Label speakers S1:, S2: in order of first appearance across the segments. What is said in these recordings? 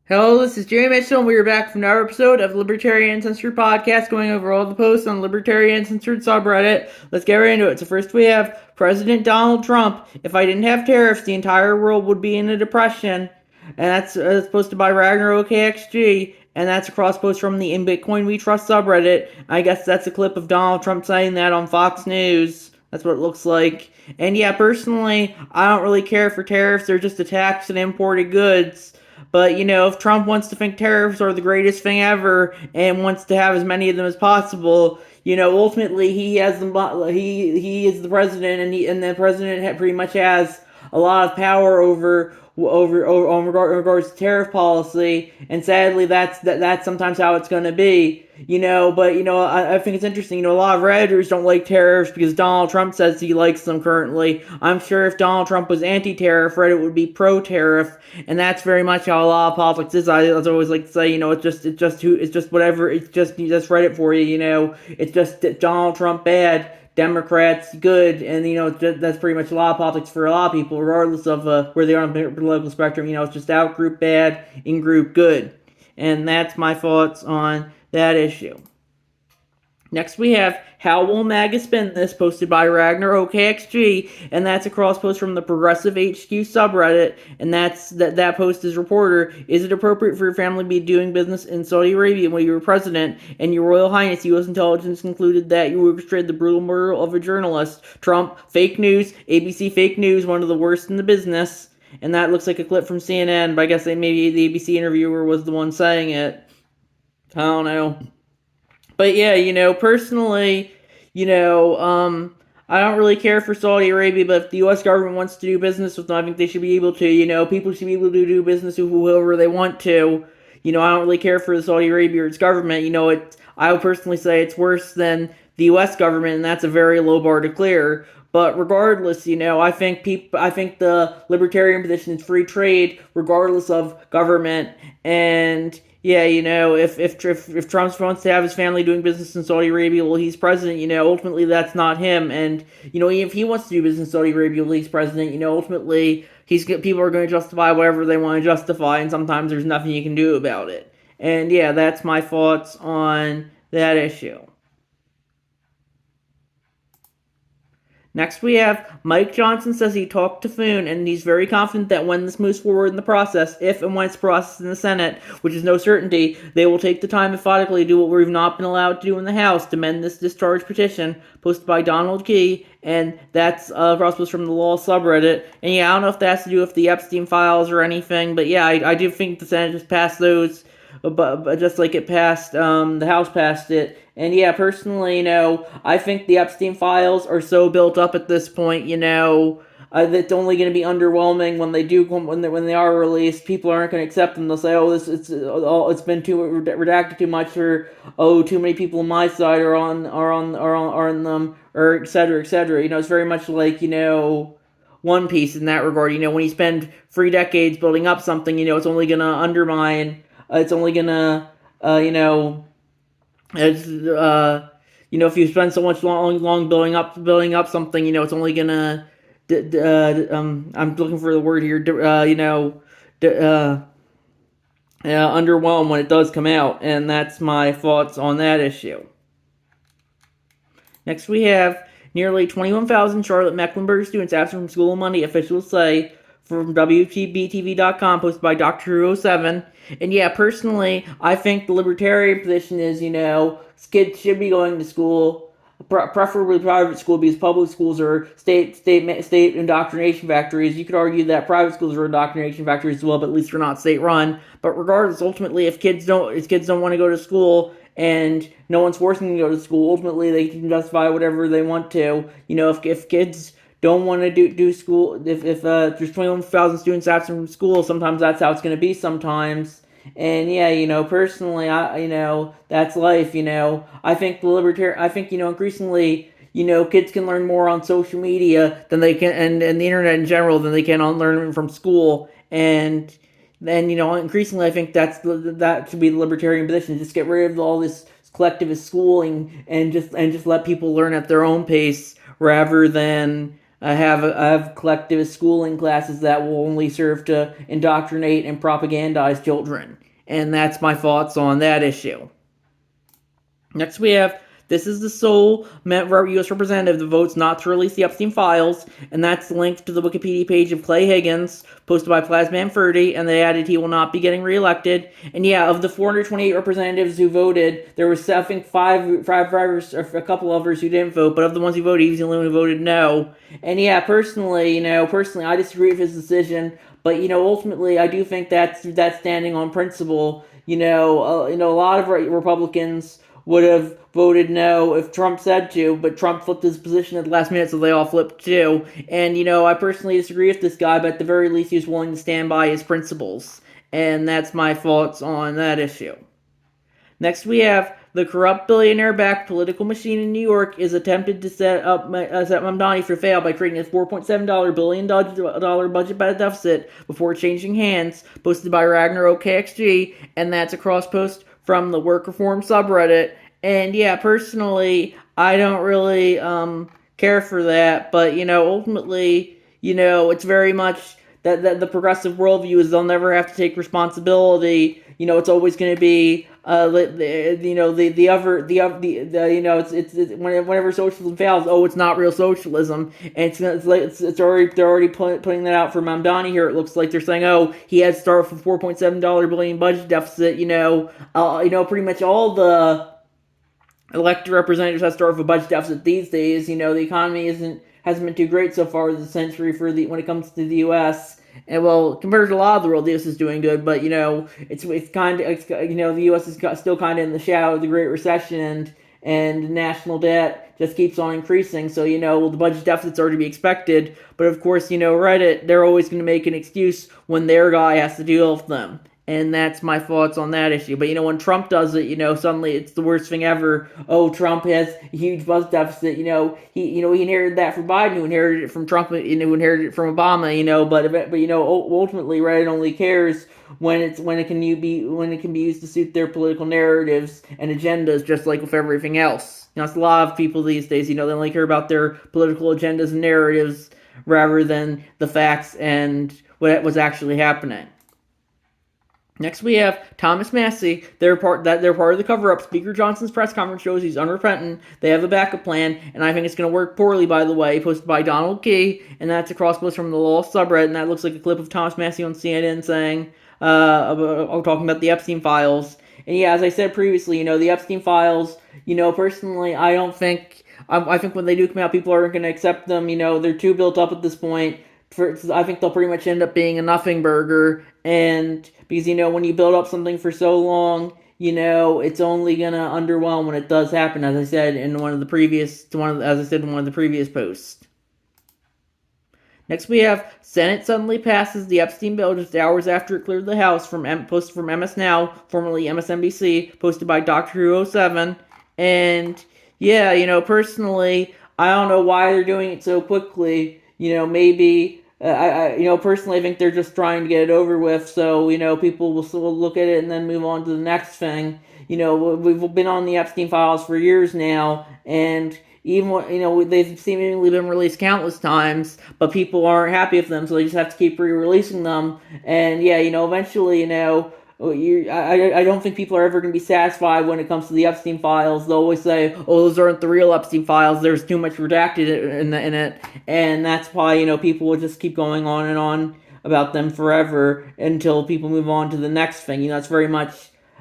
S1: Hello, this is Jerry Mitchell, and we are back from another episode of Libertarian Uncensored podcast, going over all the posts on Libertarian Uncensored subreddit. Let's get right into it. So first we have President Donald Trump. If I didn't have tariffs, the entire world would be in a depression. And that's posted by Ragnar OKXG, and that's a cross post from the In Bitcoin We Trust subreddit. I guess that's a clip of Donald Trump saying that on Fox News. That's what it looks like. And yeah, personally, I don't really care for tariffs. They're just a tax on imported goods. But, if Trump wants to think tariffs are the greatest thing ever and wants to have as many of them as possible, ultimately he has he is the president, and the president pretty much has a lot of power over regards to tariff policy, and sadly that's sometimes how it's going to be. But I think it's interesting. A lot of Redditors don't like tariffs because Donald Trump says he likes them currently. I'm sure if Donald Trump was anti-tariff, Reddit would be pro-tariff, and that's very much how a lot of politics is. I always like to say, it's just whatever. It's just Reddit for you. It's just Donald Trump bad, Democrats good, and that's pretty much a lot of politics for a lot of people, regardless of where they are on the political spectrum. It's just out group bad, in group good, and that's my thoughts on that issue. Next we have How Will MAGA Spend This, posted by Ragnar OKXG, and that's a cross post from the Progressive HQ subreddit, and that post is reporter, is it appropriate for your family to be doing business in Saudi Arabia when you were president, and your Royal Highness U.S. intelligence concluded that you orchestrated the brutal murder of a journalist? Trump, fake news, ABC fake news, one of the worst in the business, and that looks like a clip from CNN, but I guess maybe the ABC interviewer was the one saying it. I don't know. But yeah, personally, I don't really care for Saudi Arabia, but if the U.S. government wants to do business with them, I think they should be able to. People should be able to do business with whoever they want to. I don't really care for the Saudi Arabia or its government. I would personally say it's worse than the U.S. government, and that's a very low bar to clear. But regardless, I think the libertarian position is free trade, regardless of government. And yeah, if Trump wants to have his family doing business in Saudi Arabia while he's president, ultimately that's not him. And even if he wants to do business in Saudi Arabia while he's president, ultimately people are going to justify whatever they want to justify, and sometimes there's nothing you can do about it. And yeah, that's my thoughts on that issue. Next we have Mike Johnson says he talked to Foon, and he's very confident that when this moves forward in the process, if and when it's processed in the Senate, which is no certainty, they will take the time methodically to do what we've not been allowed to do in the House, to amend this discharge petition, posted by Donald Key, and that's cross from the law subreddit. And yeah, I don't know if that has to do with the Epstein files or anything, but yeah, I do think the Senate just passed those, but just like it passed, the House passed it. And yeah, personally, I think the Epstein files are so built up at this point, that's only going to be underwhelming when they are released. People aren't going to accept them. They'll say, "Oh, it's been too redacted too much," or "Oh, too many people on my side are on them," or et cetera, et cetera. It's very much like One Piece in that regard. When you spend 3 decades building up something, it's only going to undermine. It's only going to, it's if you spend so much long building up something, it's only gonna I'm looking for the word here, underwhelm when it does come out, and that's my thoughts on that issue. Next we have nearly 21,000 Charlotte Mecklenburg students absent from school on Monday, officials say, from WTBTV.com, posted by Dr. Who 07. And yeah, personally, I think the libertarian position is, kids should be going to school, preferably private school, because public schools are state indoctrination factories. You could argue that private schools are indoctrination factories as well, but at least they're not state run. But regardless, ultimately, if kids don't want to go to school and no one's forcing them to go to school, ultimately they can justify whatever they want to. If kids don't want to do school, if there's 21,000 students absent from school, sometimes that's how it's going to be sometimes. And yeah, personally, that's life. I think increasingly, kids can learn more on social media than they can, and the internet in general, than they can on learning from school. And then, increasingly, I think that should be the libertarian position: just get rid of all this collectivist schooling and just let people learn at their own pace, rather than I have collectivist schooling classes that will only serve to indoctrinate and propagandize children. And that's my thoughts on that issue. Next, we have this is the sole U.S. representative that votes not to release the Epstein files, and that's linked to the Wikipedia page of Clay Higgins, posted by Plasman 30, and they added he will not be getting reelected. And yeah, of the 428 representatives who voted, there was, I think, five drivers, or a couple others who didn't vote, but of the ones who voted, he was the only one who voted no. And yeah, personally, I disagree with his decision, but ultimately, I do think that's standing on principle. A lot of Republicans would have voted no if Trump said to, but Trump flipped his position at the last minute, so they all flipped too. And, I personally disagree with this guy, but at the very least, he was willing to stand by his principles. And that's my thoughts on that issue. Next, we have the corrupt billionaire-backed political machine in New York is attempted to set Mamdani for fail by creating a $4.7 billion budget deficit before changing hands, posted by Ragnarok KXG, and that's a cross post from the work reform subreddit. And yeah, personally, I don't really care for that, but ultimately, it's very much that the progressive worldview is they'll never have to take responsibility. It's always going to be whenever socialism fails, it's not real socialism, and it's already they're already putting that out for Mamdani here. It looks like they're saying, he had to start with a $4.7 billion budget deficit. Pretty much all the elected representatives have to start with a budget deficit these days. The economy hasn't been too great so far this century when it comes to the U.S. And compared to a lot of the world, the U.S. is doing good, but it's kind of the U.S. is still kind of in the shadow of the Great Recession, and national debt just keeps on increasing. So the budget deficits are to be expected, but of course Reddit, they're always going to make an excuse when their guy has to deal with them. And that's my thoughts on that issue. But when Trump does it, suddenly it's the worst thing ever. Trump has a huge budget deficit. He inherited that from Biden, who inherited it from Trump, who inherited it from Obama. But ultimately, Reddit only cares when it can be used to suit their political narratives and agendas, just like with everything else. It's a lot of people these days. They only care about their political agendas and narratives rather than the facts and what was actually happening. Next, we have Thomas Massie. They're part of the cover-up. Speaker Johnson's press conference shows he's unrepentant. They have a backup plan, and I think it's going to work poorly, by the way. Posted by Donald Key, and that's a cross-post from the Law subreddit, and that looks like a clip of Thomas Massie on CNN saying, talking about the Epstein files. And yeah, as I said previously, the Epstein files, personally, I don't think, I think when they do come out, people aren't going to accept them. They're too built up at this point. I think they'll pretty much end up being a nothing burger, and because when you build up something for so long, it's only gonna underwhelm when it does happen. As I said in one of the previous posts. Next, we have Senate suddenly passes the Epstein bill just hours after it cleared the House. Posted from MS Now, formerly MSNBC, posted by Doctor Who 07, and yeah, personally, I don't know why they're doing it so quickly. Maybe personally, I think they're just trying to get it over with, so people will still look at it and then move on to the next thing. We've been on the Epstein files for years now, and even they've seemingly been released countless times, but people aren't happy with them, so they just have to keep re-releasing them. And eventually, I don't think people are ever going to be satisfied when it comes to the Epstein files. They'll always say, those aren't the real Epstein files. There's too much redacted in it. And that's why, people will just keep going on and on about them forever until people move on to the next thing. That's very much,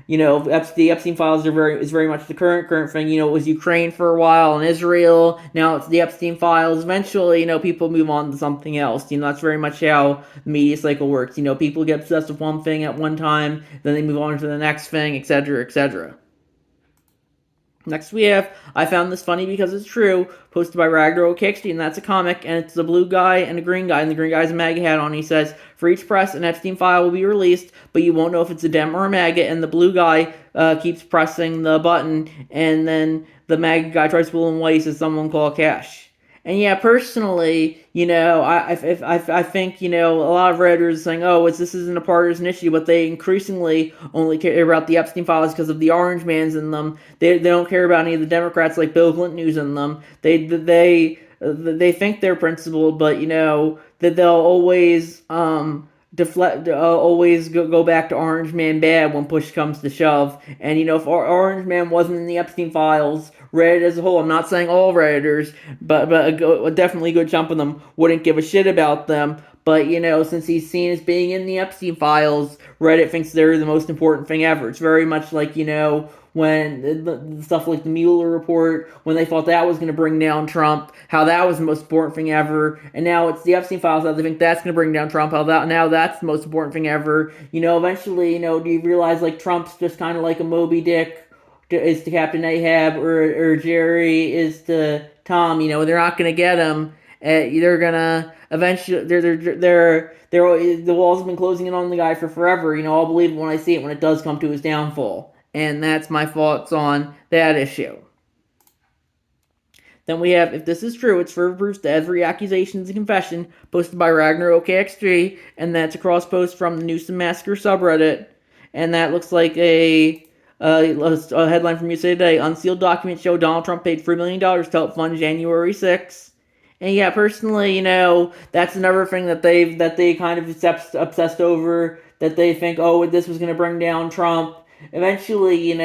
S1: the Epstein files is very much the current thing. It was Ukraine for a while and Israel. Now it's the Epstein files. Eventually, people move on to something else. That's very much how the media cycle works. People get obsessed with one thing at one time, then they move on to the next thing, etc., etc. Next we have, I found this funny because it's true, posted by Ragnarok KXD, and that's a comic, and it's a blue guy and a green guy, and the green guy has a MAGA hat on. He says, for each press, an Epstein file will be released, but you won't know if it's a Dem or a MAGA, and the blue guy keeps pressing the button, and then the MAGA guy tries to pull him away. He says, someone call cash. And yeah, personally, I think, a lot of Redditors are saying, this isn't a partisan issue, but they increasingly only care about the Epstein files because of the orange mans in them. They don't care about any of the Democrats like Bill Clinton who's in them. They they think they're principled, but that they'll always deflect, always go back to Orange Man bad when push comes to shove. And if Orange Man wasn't in the Epstein files, Reddit as a whole, I'm not saying all Redditors, but definitely a good chunk of them wouldn't give a shit about them. But since he's seen as being in the Epstein files, Reddit thinks they're the most important thing ever. It's very much like when the stuff like the Mueller report, when they thought that was going to bring down Trump, how that was the most important thing ever, and now it's the Epstein files, how they think that's going to bring down Trump, how now that's the most important thing ever. Eventually, do you realize like Trump's just kind of like a Moby Dick is to Captain Ahab, or Jerry is to Tom. They're not going to get him. They're gonna eventually. The walls have been closing in on the guy for forever. I'll believe it when I see it when it does come to his downfall. And that's my thoughts on that issue. Then we have, if this is true, it's further proof that every accusation is a confession, posted by Ragnar OKXG, and that's a cross post from the Newsom Massacre subreddit. And that looks like a headline from USA Today. Unsealed documents show Donald Trump paid $3 million to help fund January 6th. And yeah, personally, that's another thing that they kind of obsessed over, that they think, oh, this was going to bring down Trump. Eventually, I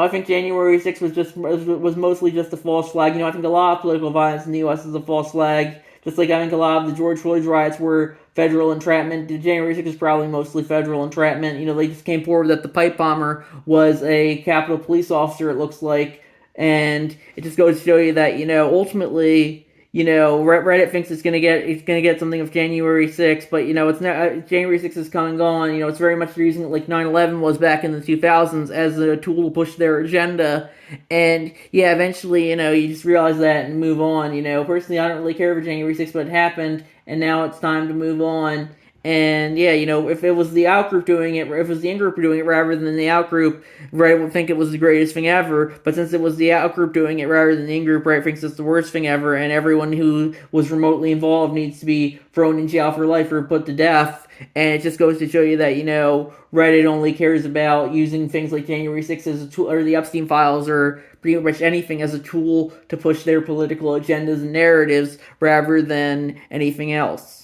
S1: think January 6th was mostly just a false flag. I think a lot of political violence in the U.S. is a false flag. Just like I think a lot of the George Floyd riots were federal entrapment. January 6th is probably mostly federal entrapment. They just came forward that the pipe bomber was a Capitol police officer, it looks like. And it just goes to show you that, ultimately, Reddit thinks it's gonna get something of January 6th, but it's not. January 6th is come and gone. It's very much using it like 9/11 was back in the 2000s as a tool to push their agenda. And yeah, eventually, you just realize that and move on. Personally, I don't really care for January 6th, but it happened, and now it's time to move on. And yeah, if it was the out group doing it, if it was the in group doing it rather than the out group, Reddit would think it was the greatest thing ever. But since it was the out group doing it rather than the in group, Reddit thinks it's the worst thing ever, and everyone who was remotely involved needs to be thrown in jail for life or put to death. And it just goes to show you that, Reddit only cares about using things like January 6th as a tool, or the Epstein files, or pretty much anything as a tool to push their political agendas and narratives rather than anything else.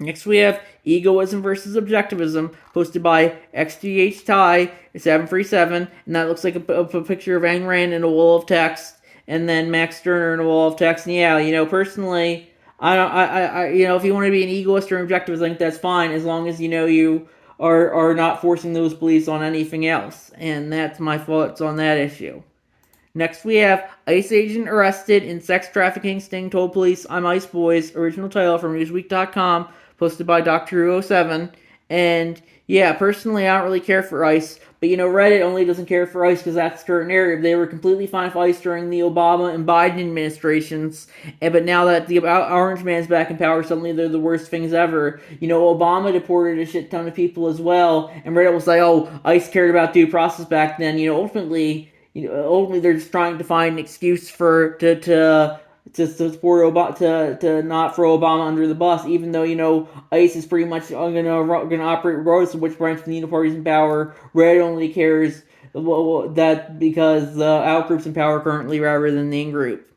S1: Next we have Egoism versus Objectivism, posted by XGHTie737, and that looks like a picture of Ayn Rand in a wall of text, and then Max Stirner in a wall of text. And yeah, personally, if you want to be an egoist or objectivist, I think that's fine, as long as you are not forcing those beliefs on anything else. And that's my thoughts on that issue. Next we have ICE agent arrested in sex trafficking sting told police I'm ICE boys, original title from Newsweek.com, posted by Dr. Who 07. And yeah, personally I don't really care for ICE, but Reddit only doesn't care for ICE because that's the current narrative. They were completely fine with ICE during the Obama and Biden administrations, but now that the Orange Man's back in power, suddenly they're the worst things ever. Obama deported a shit ton of people as well, and Reddit was like, oh, ICE cared about due process back then. Ultimately they're just trying to find an excuse to support Obama, to not throw Obama under the bus, even though ICE is pretty much gonna operate regardless of which branch of the party's in power. Reddit only cares that because the out group's in power currently rather than the in group.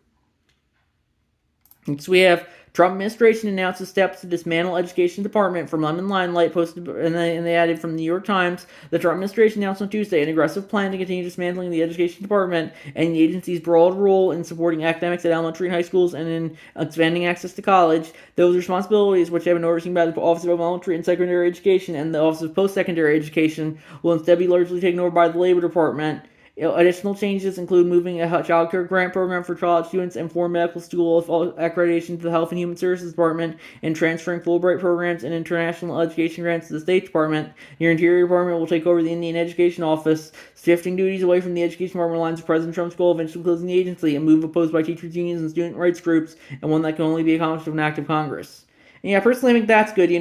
S1: Next we have Trump administration announces steps to dismantle education department from Lemon Limelight, posted, and they added from the New York Times. The Trump administration announced on Tuesday an aggressive plan to continue dismantling the education department and the agency's broad role in supporting academics at elementary and high schools and in expanding access to college. Those responsibilities, which have been overseen by the Office of Elementary and Secondary Education and the Office of Post-Secondary Education, will instead be largely taken over by the Labor Department. Additional changes include moving a child care grant program for college students and foreign medical school accreditation to the Health and Human Services Department, and transferring Fulbright programs and international education grants to the State Department. Your Interior Department will take over the Indian Education Office, shifting duties away from the Education Department lines of President Trump's goal of eventually closing the agency, a move opposed by teachers' unions and student rights groups, and one that can only be accomplished with an act of Congress. And yeah, personally, I think that's good.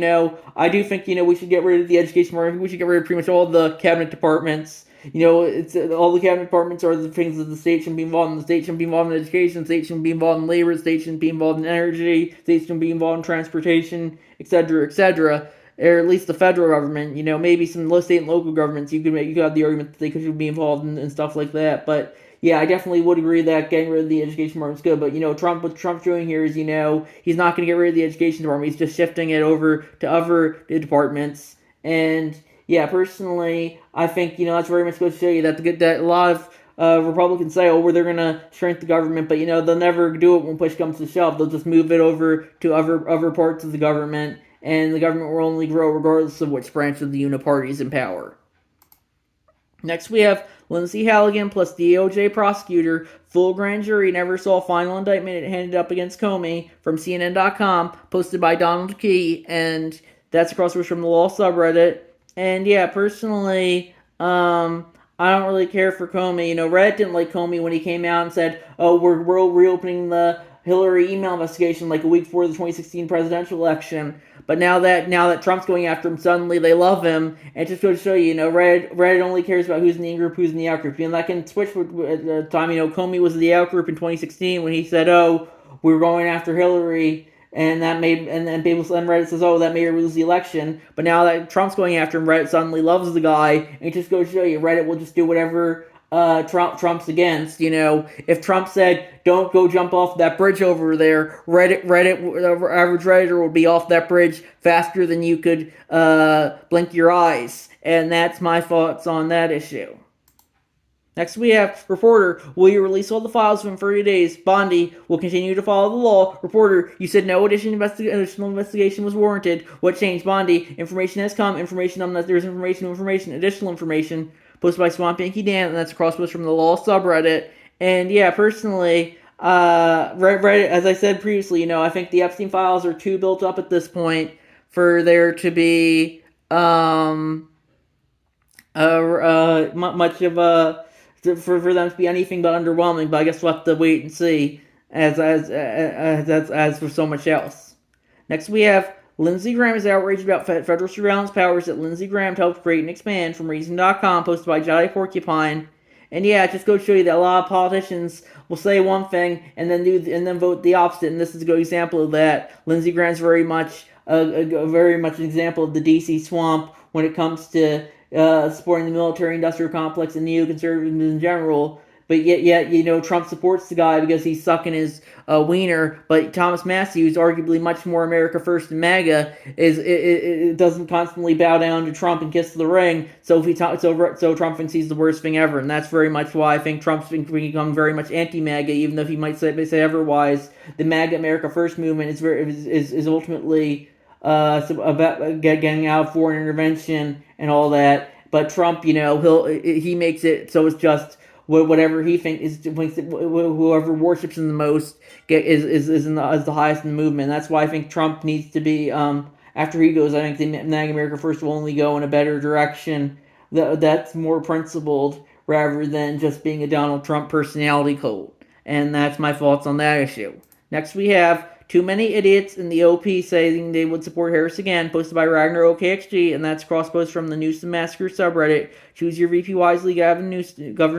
S1: I do think, we should get rid of the Education Department. I think we should get rid of pretty much all the cabinet departments. It's all the cabinet departments are the things that the state shouldn't be involved in. The state shouldn't be involved in education. The state shouldn't be involved in labor. The state shouldn't be involved in energy. The state shouldn't be involved in transportation, etc., etc. Or at least the federal government. Maybe some state and local governments. You could have the argument that they could be involved in stuff like that. But yeah, I definitely would agree that getting rid of the education department is good. But what Trump's doing here is, he's not going to get rid of the education department. He's just shifting it over to other departments. And yeah, personally, I think that's very much going to show you that a lot of Republicans say, oh, well, they're going to shrink the government, but they'll never do it when push comes to shove. They'll just move it over to other parts of the government, and the government will only grow regardless of which branch of the uniparty is in power. Next, we have Lindsey Halligan plus DOJ prosecutor. Full grand jury never saw final indictment handed up against Comey from CNN.com, posted by Donald Key, and that's across from the law subreddit. And yeah, personally, I don't really care for Comey. Reddit didn't like Comey when he came out and said, "Oh, we're reopening the Hillary email investigation like a week before the 2016 presidential election." But now that Trump's going after him, suddenly they love him, and it just goes to show you, Reddit only cares about who's in the in group, who's in the out group. That can switch at the time. Comey was in the out group in 2016 when he said, "Oh, we're going after Hillary." And that made, and then Reddit says, "Oh, that made her lose the election." But now that Trump's going after him, Reddit suddenly loves the guy, and it just goes to show you, Reddit will just do whatever Trump's against. If Trump said, "Don't go jump off that bridge over there," Reddit, average Redditor would be off that bridge faster than you could blink your eyes. And that's my thoughts on that issue. Next, we have reporter. Will you release all the files within 30 days? Bondi will continue to follow the law. Reporter, you said no additional investigation was warranted. What changed? Bondi, information has come. Information on that there's information, additional information. Posted by Swamp Yankee Dan, and that's a cross post from the law subreddit. And yeah, personally, Reddit, as I said previously, I think the Epstein files are too built up at this point for there to be much of a for them to be anything but underwhelming. But I guess we'll have to wait and see as for so much else. Next, we have Lindsey Graham is outraged about federal surveillance powers that Lindsey Graham helped create and expand from Reason.com, posted by Jolly Porcupine. And yeah, it just goes to show you that a lot of politicians will say one thing and then vote the opposite. And this is a good example of that. Lindsey Graham's very much an example of the DC swamp when it comes to supporting the military-industrial complex and neoconservatives in general. But yet, Trump supports the guy because he's sucking his wiener. But Thomas Massie, who's arguably much more America First than MAGA, doesn't constantly bow down to Trump and kiss the ring. So Trump thinks he's the worst thing ever, and that's very much why I think Trump's become very much anti-MAGA, even though he might say otherwise. The MAGA America First movement is ultimately about getting out of foreign intervention and all that. But Trump, he makes it so it's just whatever he thinks whoever worships him the most is the highest in the movement. And that's why I think Trump needs to be after he goes. I think the MAGA America First will only go in a better direction that's more principled rather than just being a Donald Trump personality cult. And that's my thoughts on that issue. Next, we have too many idiots in the OP saying they would support Harris again, posted by Ragnar OKXG, and that's cross-post from the Newsom Massacre subreddit. Choose your VP wisely, Governor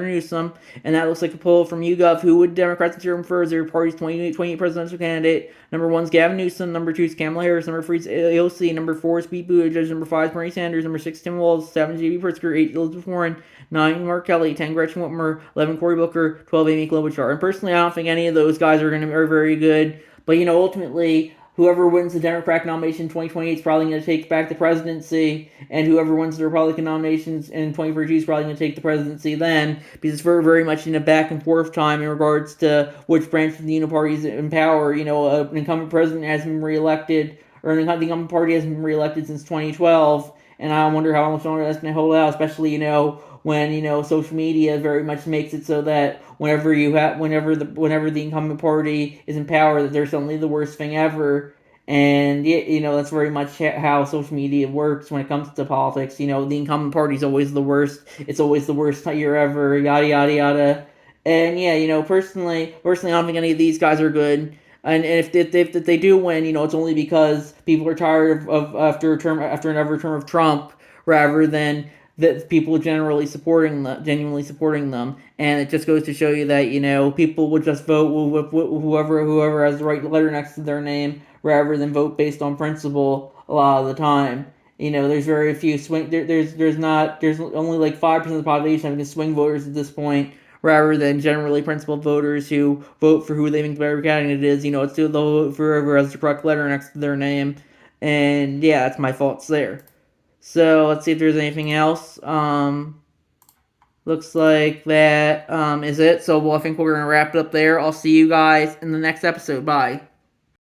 S1: Newsom, and that looks like a poll from YouGov. Who would Democrats consider him for as their party's 28 presidential candidate? Number 1 is Gavin Newsom, number 2 is Kamala Harris, number 3 is AOC, number 4 is Pete Buttigieg, number 5 is Bernie Sanders, number 6 Tim Walz, 7 J.B. Pritzker, 8 Elizabeth Warren, 9 Mark Kelly, 10 Gretchen Whitmer, 11 Cory Booker, 12 Amy Klobuchar. And personally, I don't think any of those guys are very good. But, ultimately, whoever wins the Democratic nomination in 2028 is probably going to take back the presidency, and whoever wins the Republican nominations in 2042 is probably going to take the presidency then, because it's very, very much in a back and forth time in regards to which branch of the Uniparty is in power. An incumbent president hasn't been reelected, or the incumbent party hasn't been reelected since 2012, and I wonder how much longer that's going to hold out, especially, when social media very much makes it so that whenever the incumbent party is in power, that they're suddenly the worst thing ever. And that's very much how social media works when it comes to politics. The incumbent party is always the worst. It's always the worst year ever. Yada yada yada. And personally, I don't think any of these guys are good. And if they do win, it's only because people are tired of after another term of Trump, rather than that people genuinely supporting them, and it just goes to show you that people would just vote with whoever has the right letter next to their name, rather than vote based on principle a lot of the time. There's very few swing. There's only like 5% of the population having swing voters at this point, rather than generally principled voters who vote for who they think the better candidate is. It's they'll vote for whoever has the correct letter next to their name. And yeah, that's my thoughts there. So let's see if there's anything else. Looks like that is it. So I think we're going to wrap it up there. I'll see you guys in the next episode. Bye.